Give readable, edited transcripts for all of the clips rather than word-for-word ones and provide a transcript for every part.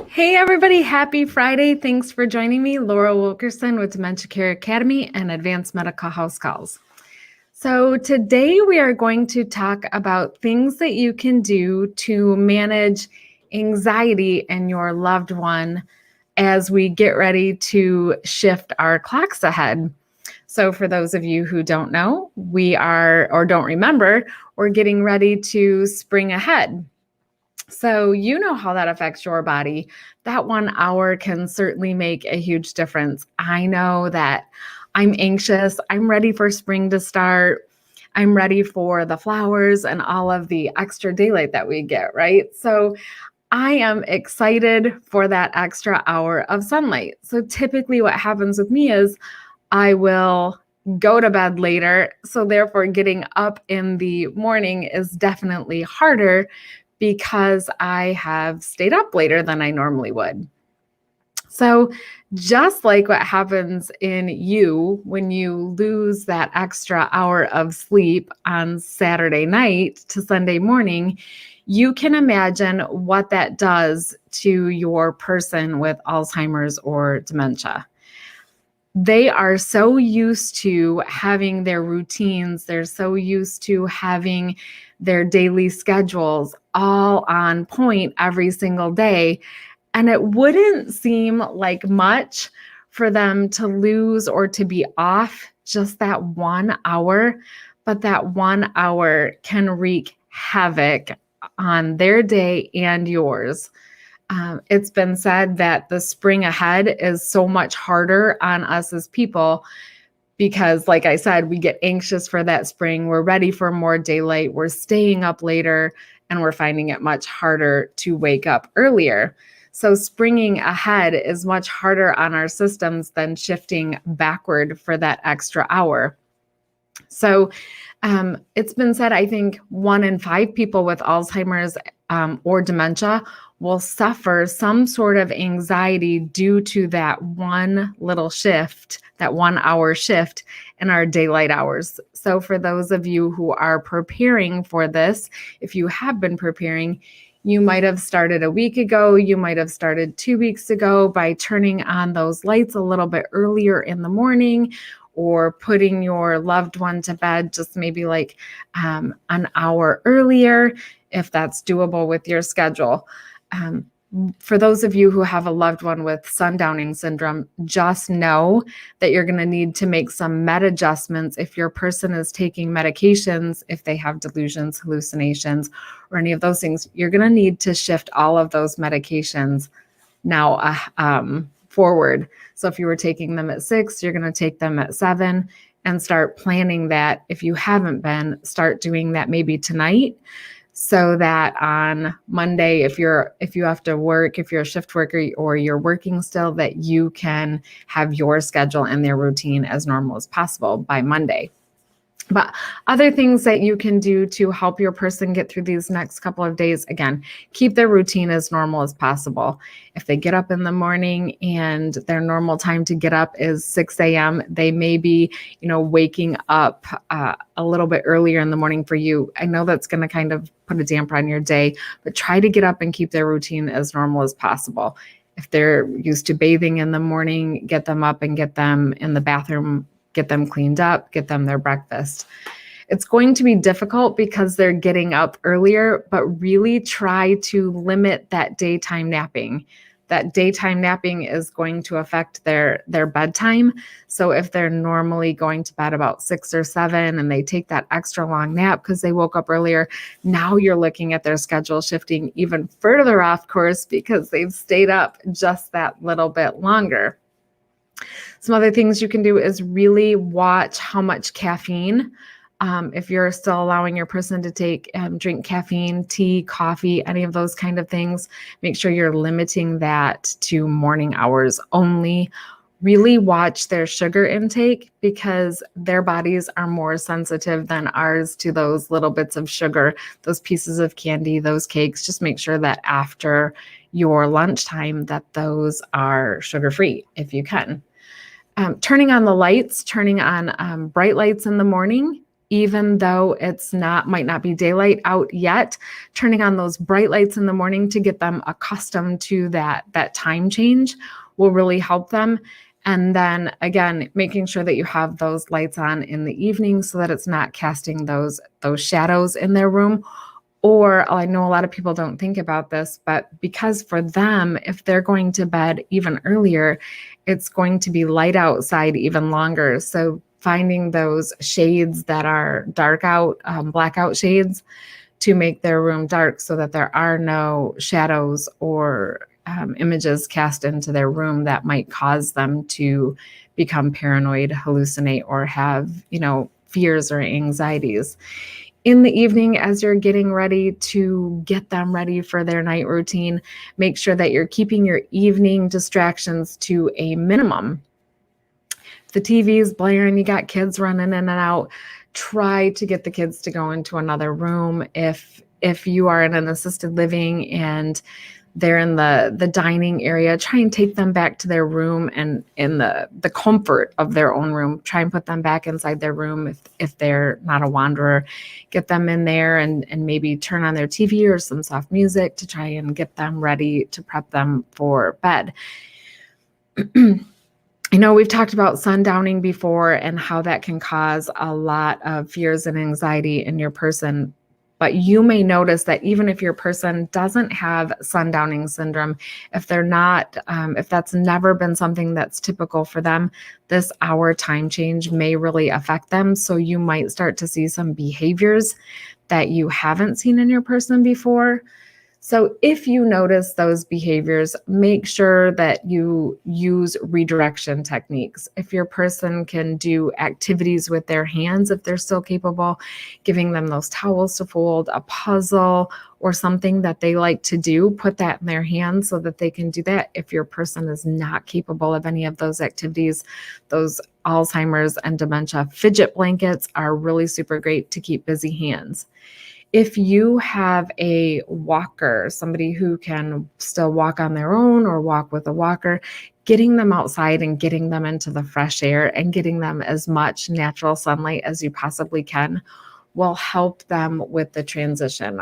Hey everybody, happy Friday. Thanks for joining me, Laura Wilkerson with Dementia Care Academy and Advanced Medical House Calls. So today we are going to talk about things that you can do to manage anxiety in your loved one as we get ready to shift our clocks ahead. So for those of you who don't know, we are, or don't remember, we're getting ready to spring ahead. So you know how that affects your body. That 1 hour can certainly make a huge difference. I know that I'm anxious. I'm ready for spring to start. I'm ready for the flowers and all of the extra daylight that we get, right? So I am excited for that extra hour of sunlight. So typically what happens with me is I will go to bed later. So therefore getting up in the morning is definitely harder because I have stayed up later than I normally would. So just like what happens in you when you lose that extra hour of sleep on Saturday night to Sunday morning, you can imagine what that does to your person with Alzheimer's or dementia. They are so used to having their routines. They're so used to having their daily schedules all on point every single day. And it wouldn't seem like much for them to lose or to be off just that 1 hour, but that 1 hour can wreak havoc on their day and yours. It's been said that the spring ahead is so much harder on us as people because, like I said, we get anxious for that spring. We're ready for more daylight. We're staying up later, and we're finding it much harder to wake up earlier. So springing ahead is much harder on our systems than shifting backward for that extra hour. So it's been said, I think 1 in 5 people with Alzheimer's or dementia will suffer some sort of anxiety due to that one little shift, that 1 hour shift in our daylight hours. So for those of you who are preparing for this, if you have been preparing, you might have started a week ago, you might have started 2 weeks ago by turning on those lights a little bit earlier in the morning, or putting your loved one to bed just maybe like an hour earlier, if that's doable with your schedule. For those of you who have a loved one with sundowning syndrome, just know that you're going to need to make some med adjustments if your person is taking medications, if they have delusions, hallucinations, or any of those things. You're going to need to shift all of those medications now forward. So if you were taking them at 6, you're going to take them at 7 and start planning that. If you haven't been, start doing that maybe tonight, so that on Monday, if you have to work, if you're a shift worker or you're working still, that you can have your schedule and their routine as normal as possible by Monday. But other things that you can do to help your person get through these next couple of days, again, keep their routine as normal as possible. If they get up in the morning and their normal time to get up is 6 a.m., they may be, waking up a little bit earlier in the morning for you. I know that's going to kind of put a damper on your day, but try to get up and keep their routine as normal as possible. If they're used to bathing in the morning, get them up and get them in the bathroom, get them cleaned up, get them their breakfast. It's going to be difficult because they're getting up earlier, but really try to limit that daytime napping. That daytime napping is going to affect their bedtime. So if they're normally going to bed about 6 or 7 and they take that extra long nap because they woke up earlier, now you're looking at their schedule shifting even further off course because they've stayed up just that little bit longer. Some other things you can do is really watch how much caffeine. If you're still allowing your person to drink caffeine, tea, coffee, any of those kind of things, make sure you're limiting that to morning hours only. Really watch their sugar intake because their bodies are more sensitive than ours to those little bits of sugar, those pieces of candy, those cakes. Just make sure that after your lunchtime that those are sugar-free if you can. Turning on the lights, turning on bright lights in the morning even though might not be daylight out yet, turning on those bright lights in the morning to get them accustomed to that time change will really help them. And then again, making sure that you have those lights on in the evening so that it's not casting those shadows in their room. Or I know a lot of people don't think about this, but because for them, if they're going to bed even earlier, it's going to be light outside even longer. So finding those shades that are dark out, blackout shades, to make their room dark so that there are no shadows or images cast into their room that might cause them to become paranoid, hallucinate, or have, fears or anxieties. In the evening, as you're getting ready to get them ready for their night routine, make sure that you're keeping your evening distractions to a minimum. If the TV is blaring, you got kids running in and out, try to get the kids to go into another room. If you are in an assisted living and they're in the dining area, try and take them back to their room and in the comfort of their own room. Try and put them back inside their room if they're not a wanderer. Get them in there and maybe turn on their TV or some soft music to try and get them ready to prep them for bed. I know we've talked about sundowning before and how that can cause a lot of fears and anxiety in your person. But you may notice that even if your person doesn't have sundowning syndrome, if that's never been something that's typical for them, this hour time change may really affect them. So you might start to see some behaviors that you haven't seen in your person before. So if you notice those behaviors, make sure that you use redirection techniques. If your person can do activities with their hands, if they're still capable, giving them those towels to fold, a puzzle, or something that they like to do, put that in their hands so that they can do that. If your person is not capable of any of those activities, those Alzheimer's and dementia fidget blankets are really super great to keep busy hands. If you have a walker, somebody who can still walk on their own or walk with a walker, getting them outside and getting them into the fresh air and getting them as much natural sunlight as you possibly can will help them with the transition.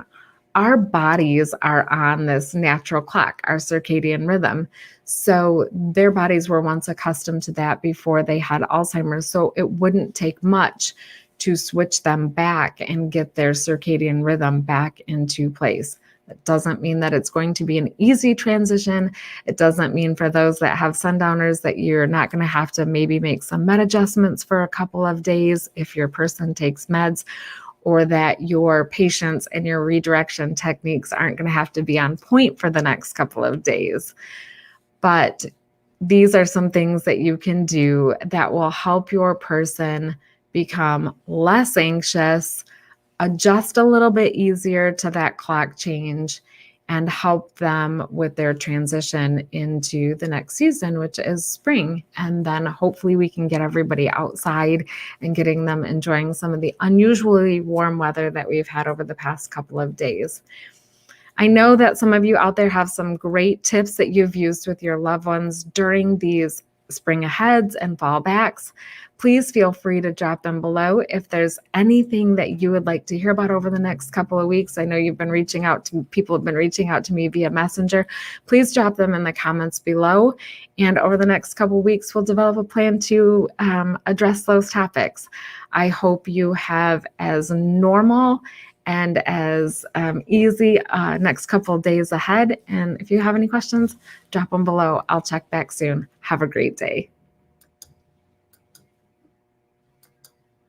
Our bodies are on this natural clock, our circadian rhythm. So their bodies were once accustomed to that before they had Alzheimer's. So it wouldn't take much to switch them back and get their circadian rhythm back into place. That doesn't mean that it's going to be an easy transition. It doesn't mean for those that have sundowners that you're not going to have to maybe make some med adjustments for a couple of days if your person takes meds, or that your patience and your redirection techniques aren't going to have to be on point for the next couple of days. But these are some things that you can do that will help your person become less anxious, adjust a little bit easier to that clock change, and help them with their transition into the next season, which is spring. And then hopefully we can get everybody outside and getting them enjoying some of the unusually warm weather that we've had over the past couple of days. I know that some of you out there have some great tips that you've used with your loved ones during these spring aheads and fall backs. Please feel free to drop them below. If there's anything that you would like to hear about over the next couple of weeks, I know people have been reaching out to me via Messenger. Please drop them in the comments below. And over the next couple of weeks, we'll develop a plan to address those topics. I hope you have as normal and as easy next couple of days ahead. And if you have any questions, drop them below. I'll check back soon. Have a great day.